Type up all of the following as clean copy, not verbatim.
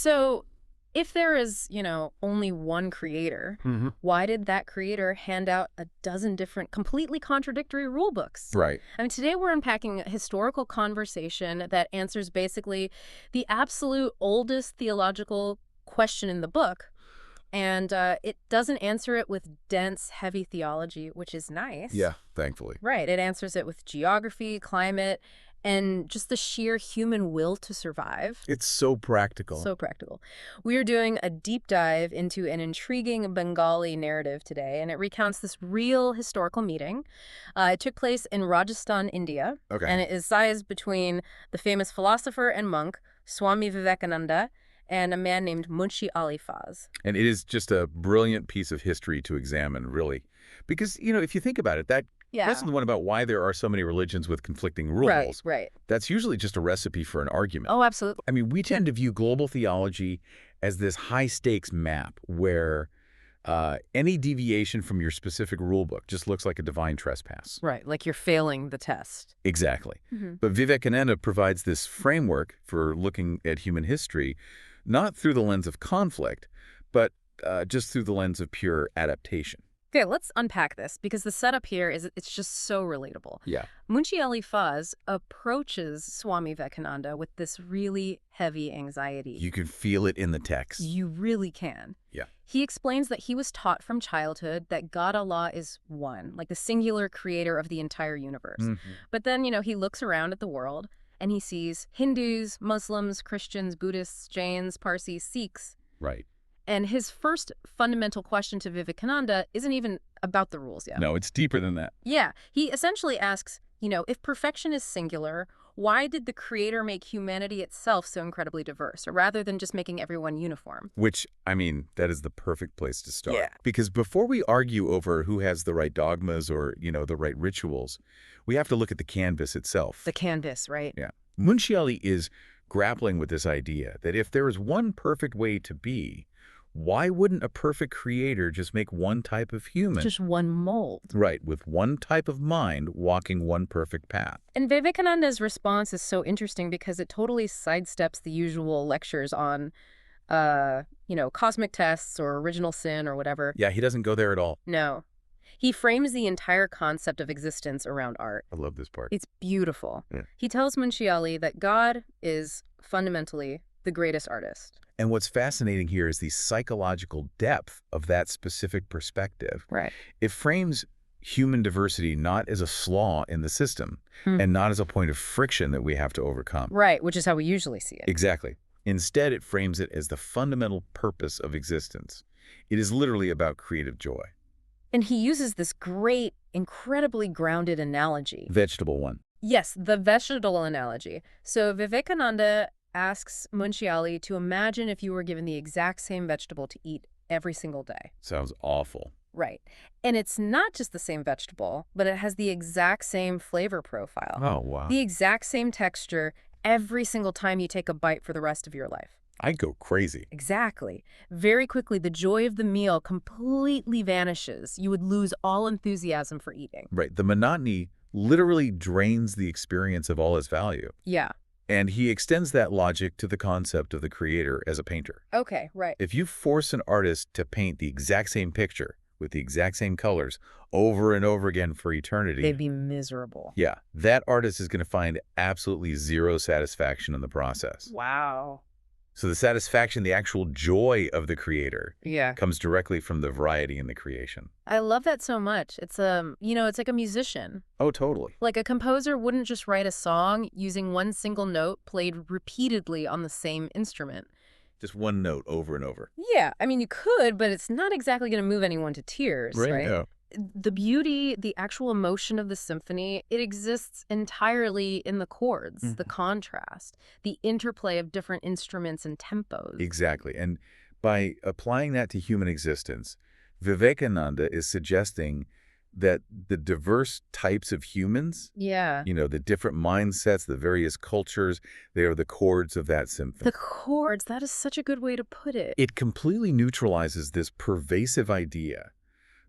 So if there is, only one creator, why did that creator hand out a dozen different completely contradictory rule books? Right. I mean, today we're unpacking a historical conversation that answers basically the absolute oldest theological question in the book. And it doesn't answer it with dense, heavy theology, which is nice. Yeah, thankfully. Right. It answers it with geography, climate, and just the sheer human will to survive. It's so practical. So practical. We are doing a deep dive into an intriguing Bengali narrative today, and it recounts this real historical meeting. It took place in Rajasthan, India, and it is sized between the famous philosopher and monk Swami Vivekananda and a man named Munshi Ali Faz. And it is just a brilliant piece of history to examine, really. Because, if you think about it, that's the one about why there are so many religions with conflicting rules. Right. That's usually just a recipe for an argument. Oh, absolutely. I mean, we tend to view global theology as this high-stakes map where any deviation from your specific rule book just looks like a divine trespass. Right, like you're failing the test. Exactly. But Vivekananda provides this framework for looking at human history, not through the lens of conflict, but just through the lens of pure adaptation. Okay, let's unpack this, because the setup here it's just so relatable. Yeah. Munshi Ali Faz approaches Swami Vivekananda with this really heavy anxiety. You can feel it in the text. You really can. Yeah. He explains that he was taught from childhood that God Allah is one, like the singular creator of the entire universe. But then, he looks around at the world and he sees Hindus, Muslims, Christians, Buddhists, Jains, Parsis, Sikhs. Right. And his first fundamental question to Vivekananda isn't even about the rules yet. No, it's deeper than that. Yeah. He essentially asks, if perfection is singular, why did the creator make humanity itself so incredibly diverse, rather than just making everyone uniform? Which, I mean, that is the perfect place to start. Yeah. Because before we argue over who has the right dogmas or, the right rituals, we have to look at the canvas itself. The canvas, right? Yeah. Munshi Ali is grappling with this idea that if there is one perfect way to be, why wouldn't a perfect creator just make one type of human? Just one mold. Right, with one type of mind walking one perfect path. And Vivekananda's response is so interesting because it totally sidesteps the usual lectures on, cosmic tests or original sin or whatever. Yeah, he doesn't go there at all. No. He frames the entire concept of existence around art. I love this part. It's beautiful. Yeah. He tells Munshi Ali that God is fundamentally the greatest artist. And what's fascinating here is the psychological depth of that specific perspective. Right. It frames human diversity not as a flaw in the system and not as a point of friction that we have to overcome. Right, which is how we usually see it. Exactly. Instead, it frames it as the fundamental purpose of existence. It is literally about creative joy. And he uses this great, incredibly grounded analogy. Vegetable one. Yes, the vegetable analogy. So Vivekananda asks Munshi Ali to imagine if you were given the exact same vegetable to eat every single day. Sounds awful. Right. And it's not just the same vegetable, but it has the exact same flavor profile. Oh, wow. The exact same texture every single time you take a bite for the rest of your life. I'd go crazy. Exactly. Very quickly, the joy of the meal completely vanishes. You would lose all enthusiasm for eating. Right. The monotony literally drains the experience of all its value. Yeah. And he extends that logic to the concept of the creator as a painter. Okay, right. If you force an artist to paint the exact same picture with the exact same colors over and over again for eternity, they'd be miserable. Yeah, that artist is going to find absolutely zero satisfaction in the process. Wow. So the satisfaction, the actual joy of the creator, Yeah, comes directly from the variety in the creation. I love that so much. It's it's like a musician. Oh, totally. Like a composer wouldn't just write a song using one single note played repeatedly on the same instrument. Just one note over and over. Yeah, I mean, you could, but it's not exactly going to move anyone to tears, right? Yeah. The beauty, the actual emotion of the symphony, it exists entirely in the chords, the contrast, the interplay of different instruments and tempos. Exactly. And by applying that to human existence, Vivekananda is suggesting that the diverse types of humans, Yeah. the different mindsets, the various cultures, they are the chords of that symphony. The chords, that is such a good way to put it. It completely neutralizes this pervasive idea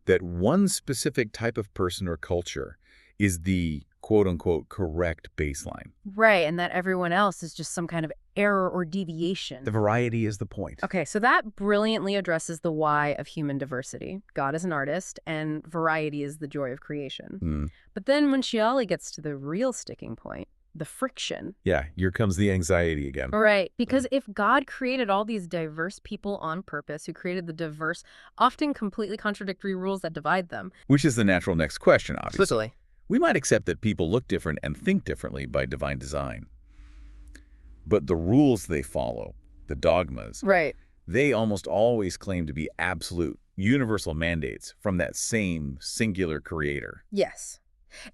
that one specific type of person or culture is the quote-unquote correct baseline. Right, and that everyone else is just some kind of error or deviation. The variety is the point. Okay, so that brilliantly addresses the why of human diversity. God is an artist, and variety is the joy of creation. But then Munchiali gets to the real sticking point, the friction. Yeah, here comes the anxiety again. Right, because if God created all these diverse people on purpose, who created the diverse, often completely contradictory rules that divide them. Which is the natural next question, obviously. Explicitly. We might accept that people look different and think differently by divine design. But the rules they follow, the dogmas, Right. they almost always claim to be absolute, universal mandates from that same singular creator. Yes.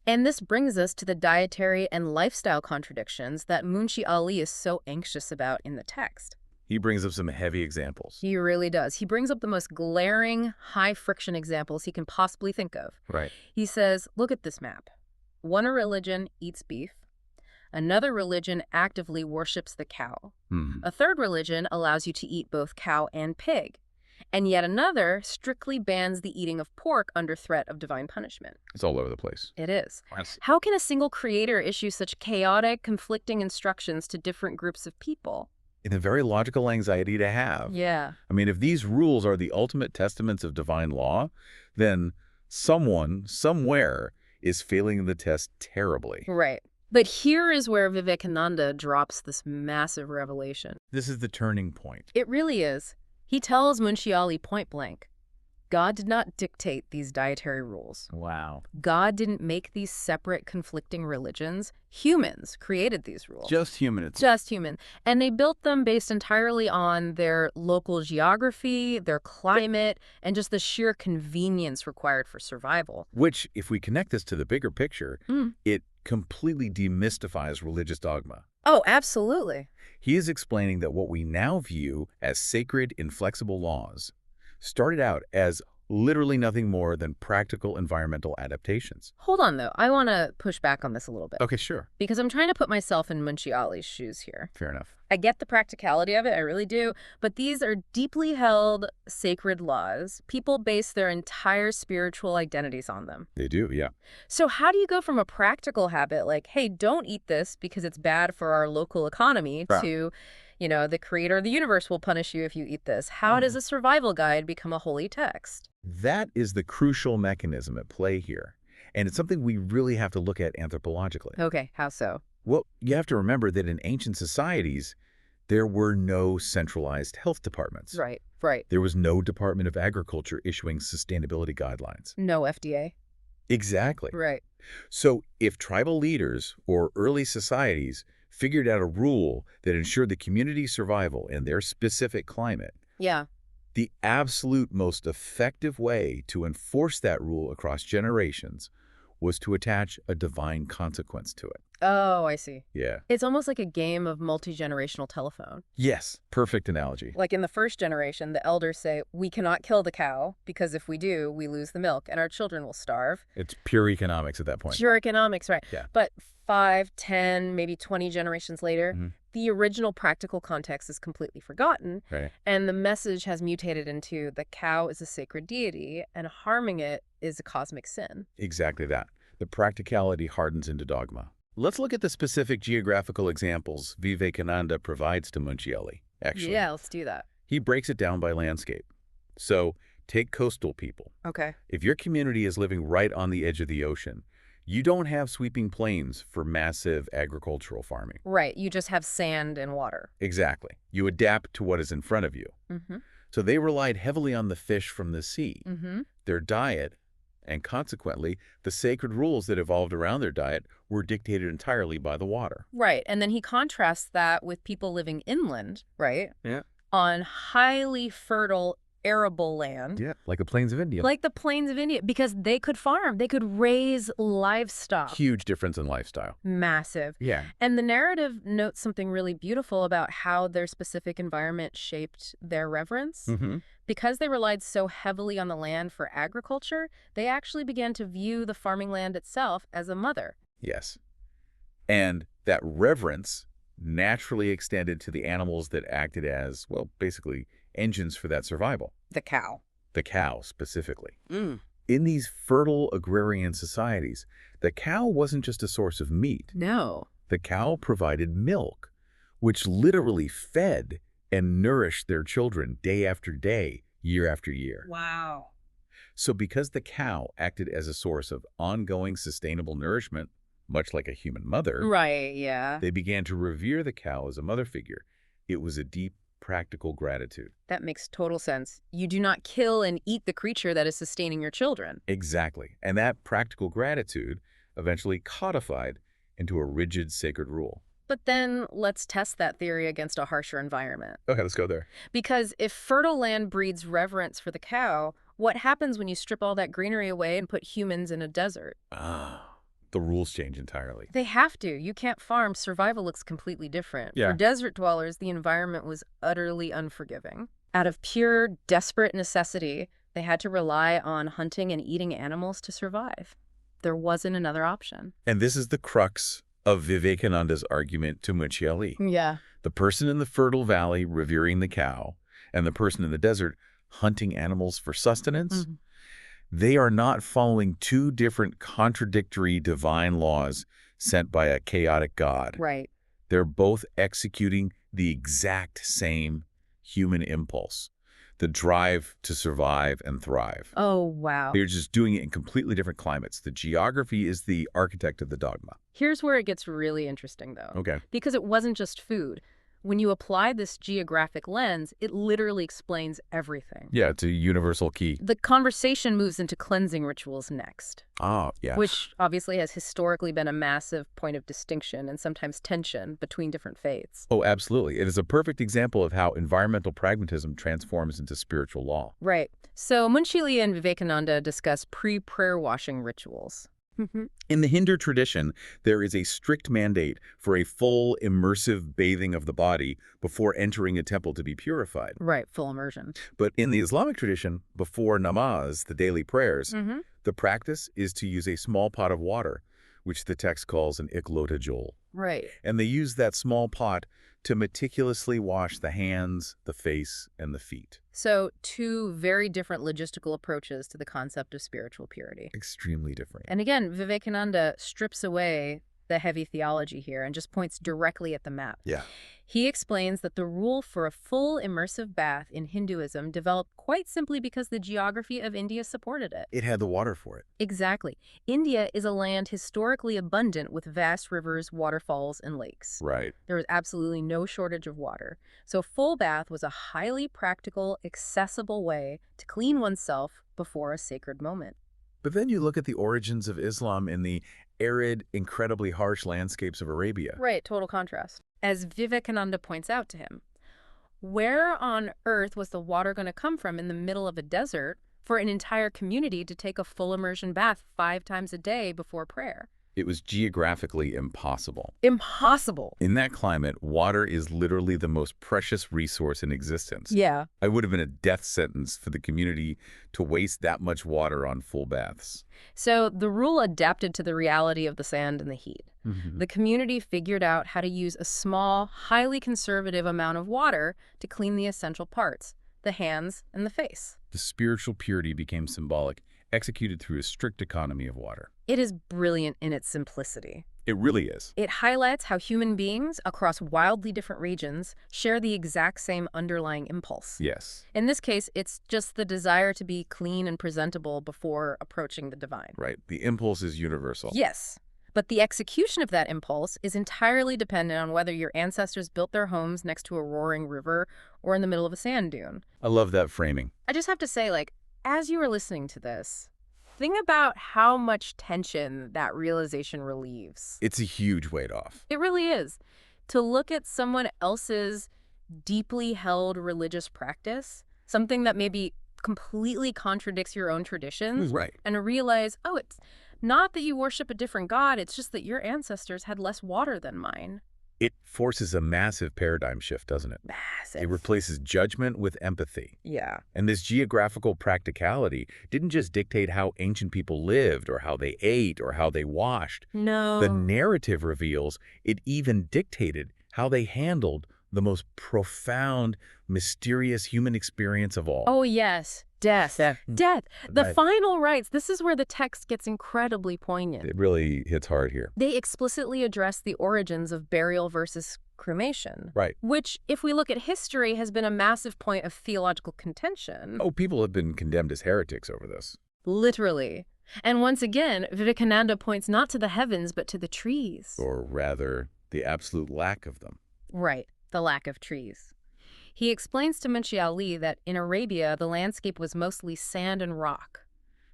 And this brings us to the dietary and lifestyle contradictions that Munshi Ali is so anxious about in the text. He brings up some heavy examples. He really does. He brings up the most glaring, high-friction examples he can possibly think of. Right. He says, look at this map. One religion eats beef. Another religion actively worships the cow. A third religion allows you to eat both cow and pig. And yet another strictly bans the eating of pork under threat of divine punishment. It's all over the place. It is. How can a single creator issue such chaotic, conflicting instructions to different groups of people? In a very logical anxiety to have. Yeah. I mean, if these rules are the ultimate testaments of divine law, then someone, somewhere, is failing the test terribly. Right. But here is where Vivekananda drops this massive revelation. This is the turning point. It really is. He tells Munchiali point blank, God did not dictate these dietary rules. Wow. God didn't make these separate, conflicting religions. Humans created these rules. Just human. Just human. And they built them based entirely on their local geography, their climate, and just the sheer convenience required for survival. Which, if we connect this to the bigger picture, it completely demystifies religious dogma. Oh, absolutely. He is explaining that what we now view as sacred, inflexible laws started out as literally nothing more than practical environmental adaptations. Hold on, though. I want to push back on this a little bit. Okay, sure. Because I'm trying to put myself in Munchiali's shoes here. Fair enough. I get the practicality of it, I really do, but these are deeply held sacred laws. People base their entire spiritual identities on them. They do, yeah. So how do you go from a practical habit like, hey, don't eat this because it's bad for our local economy, to, you know, the creator of the universe will punish you if you eat this? How does a survival guide become a holy text? That is the crucial mechanism at play here. And it's something we really have to look at anthropologically. Okay, how so? Well, you have to remember that in ancient societies, there were no centralized health departments. Right, right. There was no Department of Agriculture issuing sustainability guidelines. No FDA. Exactly. Right. So if tribal leaders or early societies figured out a rule that ensured the community's survival in their specific climate, Yeah. the absolute most effective way to enforce that rule across generations was to attach a divine consequence to it. Oh, I see. Yeah. It's almost like a game of multi-generational telephone. Yes. Perfect analogy. Like in the first generation, the elders say, we cannot kill the cow because if we do, we lose the milk and our children will starve. It's pure economics at that point. Pure economics, right. Yeah. But 5, 10, maybe 20 generations later, the original practical context is completely forgotten. Right. And the message has mutated into the cow is a sacred deity and harming it is a cosmic sin. Exactly that. The practicality hardens into dogma. Let's look at the specific geographical examples Vivekananda provides to Munchiali, actually. Yeah, let's do that. He breaks it down by landscape. So, take coastal people. Okay. If your community is living right on the edge of the ocean, you don't have sweeping plains for massive agricultural farming. Right. You just have sand and water. Exactly. You adapt to what is in front of you. So they relied heavily on the fish from the sea. Their diet, and consequently, the sacred rules that evolved around their diet were dictated entirely by the water. Right. And then he contrasts that with people living inland, right? Yeah. On highly fertile, arable land. Yeah, like the plains of India. Like the plains of India, because they could farm. They could raise livestock. Huge difference in lifestyle. Massive. Yeah. And the narrative notes something really beautiful about how their specific environment shaped their reverence. Because they relied so heavily on the land for agriculture, they actually began to view the farming land itself as a mother. Yes. And that reverence naturally extended to the animals that acted as, well, basically engines for that survival. The cow. The cow, specifically. In these fertile agrarian societies, the cow wasn't just a source of meat. No. The cow provided milk, which literally fed and nourished their children day after day, year after year. Wow. So because the cow acted as a source of ongoing sustainable nourishment, much like a human mother, Right, yeah. they began to revere the cow as a mother figure. It was a deep, practical gratitude. That makes total sense. You do not kill and eat the creature that is sustaining your children. Exactly. And that practical gratitude eventually codified into a rigid sacred rule. But then let's test that theory against a harsher environment. Okay, let's go there. Because if fertile land breeds reverence for the cow, what happens when you strip all that greenery away and put humans in a desert? The rules change entirely. They have to. You can't farm. Survival looks completely different. Yeah. For desert dwellers, the environment was utterly unforgiving. Out of pure, desperate necessity, they had to rely on hunting and eating animals to survive. There wasn't another option. And this is the crux of Vivekananda's argument to Mucciali. Yeah. The person in the fertile valley revering the cow, and the person in the desert hunting animals for sustenance, they are not following two different contradictory divine laws sent by a chaotic God. Right. They're both executing the exact same human impulse, the drive to survive and thrive. Oh, wow. They're just doing it in completely different climates. The geography is the architect of the dogma. Here's where it gets really interesting, though. Okay. Because it wasn't just food. When you apply this geographic lens, it literally explains everything. Yeah, it's a universal key. The conversation moves into cleansing rituals next. Yeah. Which obviously has historically been a massive point of distinction and sometimes tension between different faiths. Oh, absolutely. It is a perfect example of how environmental pragmatism transforms into spiritual law. Right. So Muncili and Vivekananda discuss pre-prayer washing rituals. In the Hindu tradition, there is a strict mandate for a full, immersive bathing of the body before entering a temple to be purified. Right, full immersion. But in the Islamic tradition, before namaz, the daily prayers, the practice is to use a small pot of water, which the text calls an iklota jol. Right. And they use that small pot to meticulously wash the hands, the face, and the feet. So two very different logistical approaches to the concept of spiritual purity. Extremely different. And again, Vivekananda strips away the heavy theology here and just points directly at the map. Yeah. He explains that the rule for a full immersive bath in Hinduism developed quite simply because the geography of India supported it. It had the water for it. Exactly. India is a land historically abundant with vast rivers, waterfalls, and lakes. Right. There was absolutely no shortage of water. So full bath was a highly practical, accessible way to clean oneself before a sacred moment. But then you look at the origins of Islam in the arid, incredibly harsh landscapes of Arabia. Right, total contrast. As Vivekananda points out to him, where on earth was the water going to come from in the middle of a desert for an entire community to take a full immersion bath 5 times a day before prayer? It was geographically impossible. Impossible. In that climate, water is literally the most precious resource in existence. Yeah. It would have been a death sentence for the community to waste that much water on full baths. So the rule adapted to the reality of the sand and the heat. The community figured out how to use a small, highly conservative amount of water to clean the essential parts, the hands and the face. The spiritual purity became symbolic, executed through a strict economy of water. It is brilliant in its simplicity. It really is. It highlights how human beings across wildly different regions share the exact same underlying impulse. Yes. In this case, it's just the desire to be clean and presentable before approaching the divine. Right. The impulse is universal. Yes. But the execution of that impulse is entirely dependent on whether your ancestors built their homes next to a roaring river or in the middle of a sand dune. I love that framing. I just have to say, as you were listening to this, think about how much tension that realization relieves. It's a huge weight off. It really is. To look at someone else's deeply held religious practice, something that maybe completely contradicts your own traditions, Right. and realize, oh, it's not that you worship a different god, it's just that your ancestors had less water than mine. It forces a massive paradigm shift, doesn't it? Massive. It replaces judgment with empathy. Yeah. And this geographical practicality didn't just dictate how ancient people lived or how they ate or how they washed. No. The narrative reveals it even dictated how they handled the most profound, mysterious human experience of all. Oh, yes. Death. Death. The Right. final rites. This is where the text gets incredibly poignant. It really hits hard here. They explicitly address the origins of burial versus cremation. Right. Which, if we look at history, has been a massive point of theological contention. Oh, people have been condemned as heretics over this. Literally. And once again, Vivekananda points not to the heavens, but to the trees. Or rather, the absolute lack of them. Right. The lack of trees. He explains to Munshi Ali that in Arabia, the landscape was mostly sand and rock.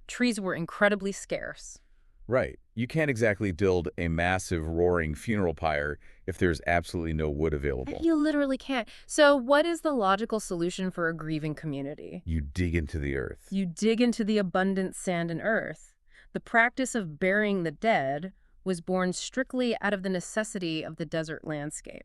Trees were incredibly scarce. Right. You can't exactly build a massive, roaring funeral pyre if there's absolutely no wood available. You literally can't. So what is the logical solution for a grieving community? You dig into the earth. You dig into the abundant sand and earth. The practice of burying the dead was born strictly out of the necessity of the desert landscape.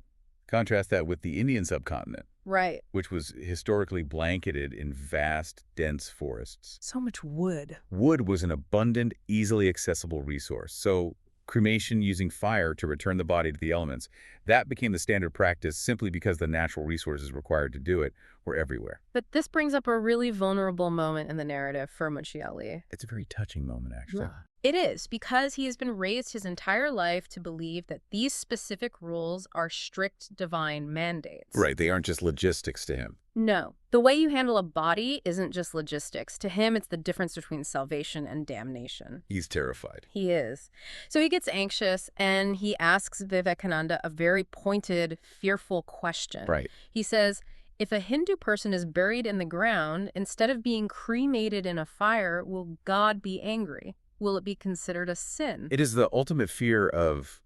Contrast that with the Indian subcontinent. Right. Which was historically blanketed in vast, dense forests. So much wood. Wood was an abundant, easily accessible resource. So cremation using fire to return the body to the elements, that became the standard practice simply because the natural resources required to do it were everywhere. But this brings up a really vulnerable moment in the narrative for Munshi Ali. It's a very touching moment, actually. Yeah. It is, because he has been raised his entire life to believe that these specific rules are strict divine mandates. Right, they aren't just logistics to him. No. The way you handle a body isn't just logistics. To him, it's the difference between salvation and damnation. He's terrified. He is. So he gets anxious, and he asks Vivekananda a very pointed, fearful question. Right. He says, if a Hindu person is buried in the ground, instead of being cremated in a fire, will God be angry? Will it be considered a sin? It is the ultimate fear of,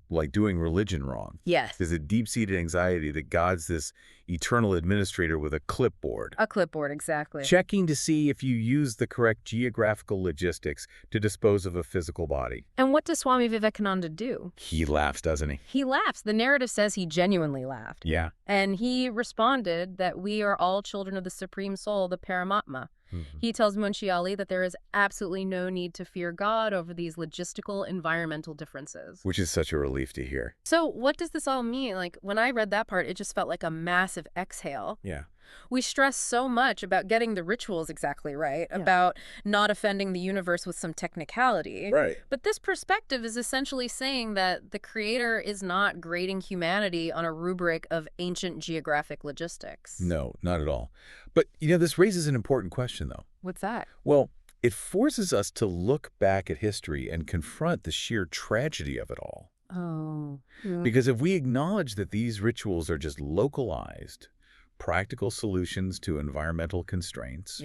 like, doing religion wrong. Yes. There's a deep-seated anxiety that God's this eternal administrator with a clipboard. A clipboard, exactly. Checking to see if you use the correct geographical logistics to dispose of a physical body. And what does Swami Vivekananda do? He laughs, doesn't he? He laughs. The narrative says he genuinely laughed. Yeah. And he responded that we are all children of the Supreme Soul, the Paramatma. He tells Munshi Ali that there is absolutely no need to fear God over these logistical, environmental differences. Which is such a relief to hear. So what does this all mean? Like, when I read that part, it just felt like a massive exhale. Yeah. We stress so much about getting the rituals exactly right, about not offending the universe with some technicality. Right. But this perspective is essentially saying that the Creator is not grading humanity on a rubric of ancient geographic logistics. No, not at all. But, this raises an important question, though. What's that? Well, it forces us to look back at history and confront the sheer tragedy of it all. Oh. Because if we acknowledge that these rituals are just localized, practical solutions to environmental constraints,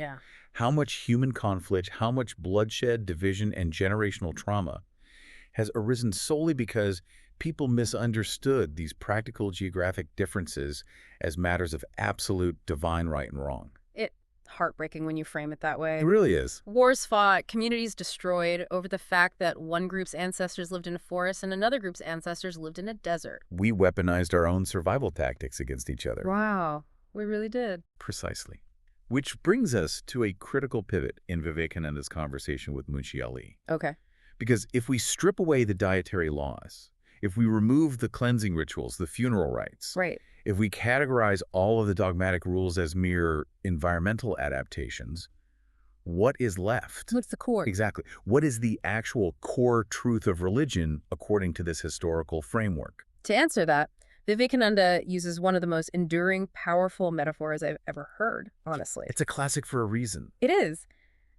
how much human conflict, how much bloodshed, division, and generational trauma has arisen solely because people misunderstood these practical geographic differences as matters of absolute divine right and wrong. It's heartbreaking when you frame it that way. It really is. Wars fought, communities destroyed over the fact that one group's ancestors lived in a forest and another group's ancestors lived in a desert. We weaponized our own survival tactics against each other. Wow. We really did. Precisely. Which brings us to a critical pivot in Vivekananda's conversation with Munshi Ali. Okay. Because if we strip away the dietary laws, if we remove the cleansing rituals, the funeral rites, right, if we categorize all of the dogmatic rules as mere environmental adaptations, what is left? What's the core? Exactly. What is the actual core truth of religion according to this historical framework? To answer that, Vivekananda uses one of the most enduring, powerful metaphors I've ever heard, honestly. It's a classic for a reason. It is.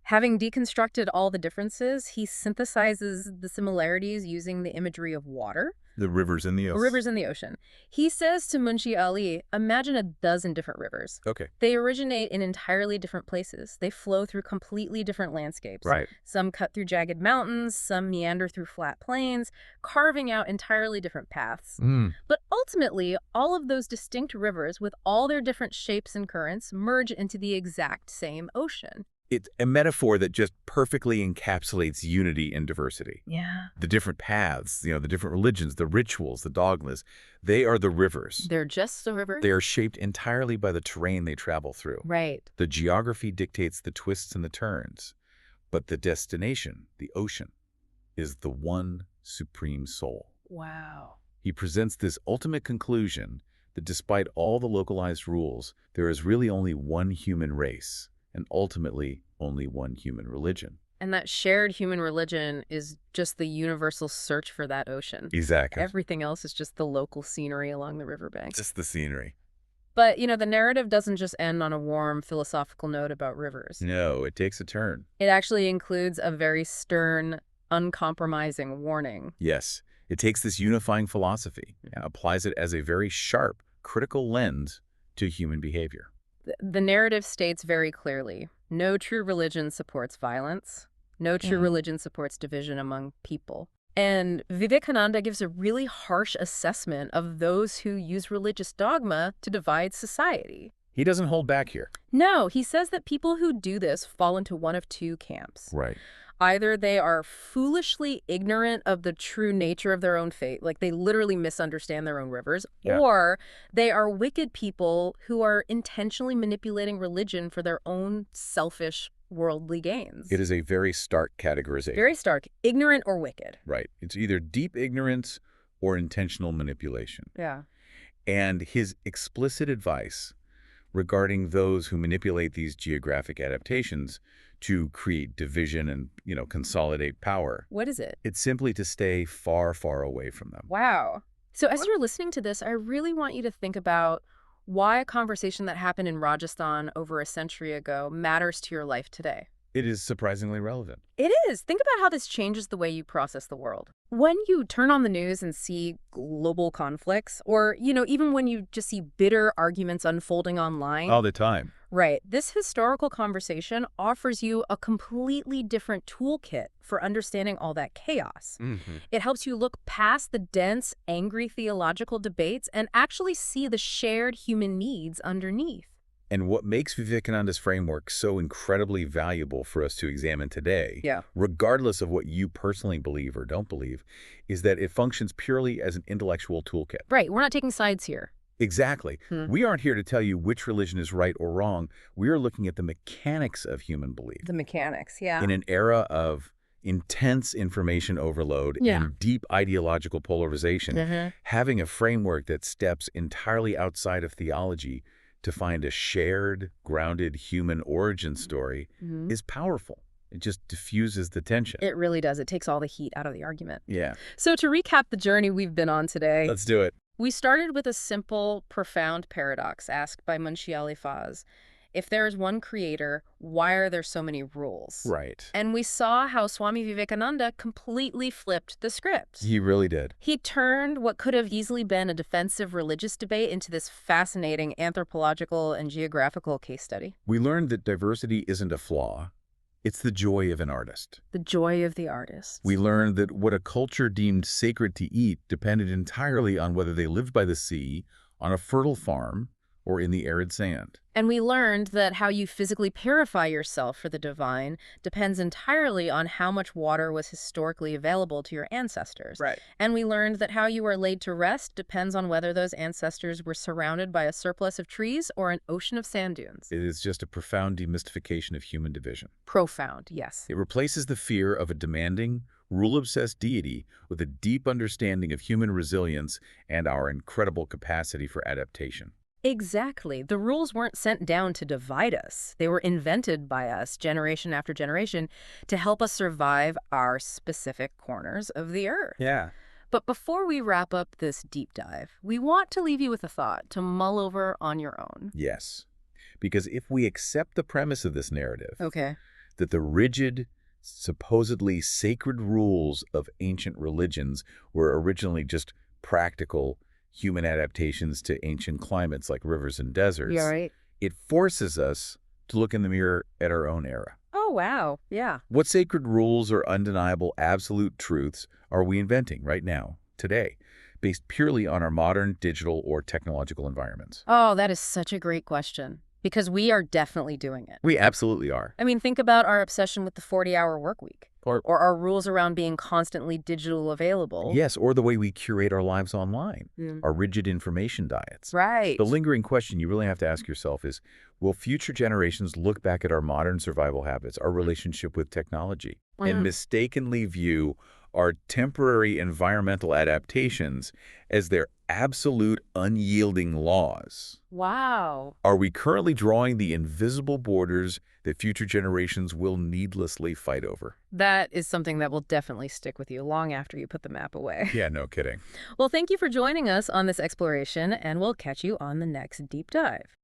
Having deconstructed all the differences, he synthesizes the similarities using the imagery of water. The rivers in the ocean. Rivers in the ocean. He says to Munshi Ali, imagine a dozen different rivers. Okay. They originate in entirely different places. They flow through completely different landscapes. Right. Some cut through jagged mountains, some meander through flat plains, carving out entirely different paths. But ultimately, all of those distinct rivers, with all their different shapes and currents, merge into the exact same ocean. It's a metaphor that just perfectly encapsulates unity and diversity. Yeah. The different paths, the different religions, the rituals, the dogmas, they are the rivers. They're just the river? They are shaped entirely by the terrain they travel through. Right. The geography dictates the twists and the turns, but the destination, the ocean, is the one supreme soul. Wow. He presents this ultimate conclusion that despite all the localized rules, there is really only one human race, and ultimately only one human religion. And that shared human religion is just the universal search for that ocean. Exactly. Everything else is just the local scenery along the riverbank. Just the scenery. But, the narrative doesn't just end on a warm philosophical note about rivers. No, it takes a turn. It actually includes a very stern, uncompromising warning. Yes, it takes this unifying philosophy and applies it as a very sharp, critical lens to human behavior. The narrative states very clearly, no true religion supports violence. No true religion supports division among people. And Vivekananda gives a really harsh assessment of those who use religious dogma to divide society. He doesn't hold back here. No, he says that people who do this fall into one of two camps. Right. Either they are foolishly ignorant of the true nature of their own faith, like they literally misunderstand their own rivers, or they are wicked people who are intentionally manipulating religion for their own selfish worldly gains. It is a very stark categorization. Very stark. Ignorant or wicked. Right. It's either deep ignorance or intentional manipulation. Yeah. And his explicit advice regarding those who manipulate these geographic adaptations to create division and, consolidate power. What is it? It's simply to stay far, far away from them. Wow. So as you're listening to this, I really want you to think about why a conversation that happened in Rajasthan over a century ago matters to your life today. It is surprisingly relevant. It is. Think about how this changes the way you process the world. When you turn on the news and see global conflicts, or, even when you just see bitter arguments unfolding online. All the time. Right. This historical conversation offers you a completely different toolkit for understanding all that chaos. It helps you look past the dense, angry theological debates and actually see the shared human needs underneath. And what makes Vivekananda's framework so incredibly valuable for us to examine today, regardless of what you personally believe or don't believe, is that it functions purely as an intellectual toolkit. Right. We're not taking sides here. Exactly. We aren't here to tell you which religion is right or wrong. We are looking at the mechanics of human belief. The mechanics, yeah. In an era of intense information overload and deep ideological polarization, having a framework that steps entirely outside of theology to find a shared, grounded human origin story is powerful. It just diffuses the tension. It really does. It takes all the heat out of the argument. Yeah. So to recap the journey we've been on today. Let's do it. We started with a simple, profound paradox asked by Munshi Ali Faz. If there is one creator, why are there so many rules? Right. And we saw how Swami Vivekananda completely flipped the script. He really did. He turned what could have easily been a defensive religious debate into this fascinating anthropological and geographical case study. We learned that diversity isn't a flaw. It's the joy of an artist. The joy of the artist. We learned that what a culture deemed sacred to eat depended entirely on whether they lived by the sea, on a fertile farm, or in the arid sand. And we learned that how you physically purify yourself for the divine depends entirely on how much water was historically available to your ancestors. Right. And we learned that how you are laid to rest depends on whether those ancestors were surrounded by a surplus of trees or an ocean of sand dunes. It is just a profound demystification of human division. Profound, yes. It replaces the fear of a demanding, rule-obsessed deity with a deep understanding of human resilience and our incredible capacity for adaptation. Exactly. The rules weren't sent down to divide us. They were invented by us generation after generation to help us survive our specific corners of the earth. Yeah. But before we wrap up this deep dive, we want to leave you with a thought to mull over on your own. Yes. Because if we accept the premise of this narrative, that the rigid, supposedly sacred rules of ancient religions were originally just practical human adaptations to ancient climates like rivers and deserts, it forces us to look in the mirror at our own era. Oh, wow. Yeah. What sacred rules or undeniable absolute truths are we inventing right now, today, based purely on our modern digital or technological environments? Oh, that is such a great question. Because we are definitely doing it. We absolutely are. I mean, think about our obsession with the 40-hour work week. Or our rules around being constantly digital available. Yes, or the way we curate our lives online. Our rigid information diets. Right. The lingering question you really have to ask yourself is, will future generations look back at our modern survival habits, our relationship with technology, and mistakenly view our temporary environmental adaptations as their absolute unyielding laws. Wow. Are we currently drawing the invisible borders that future generations will needlessly fight over? That is something that will definitely stick with you long after you put the map away. Yeah, no kidding. Well, thank you for joining us on this exploration, and we'll catch you on the next deep dive.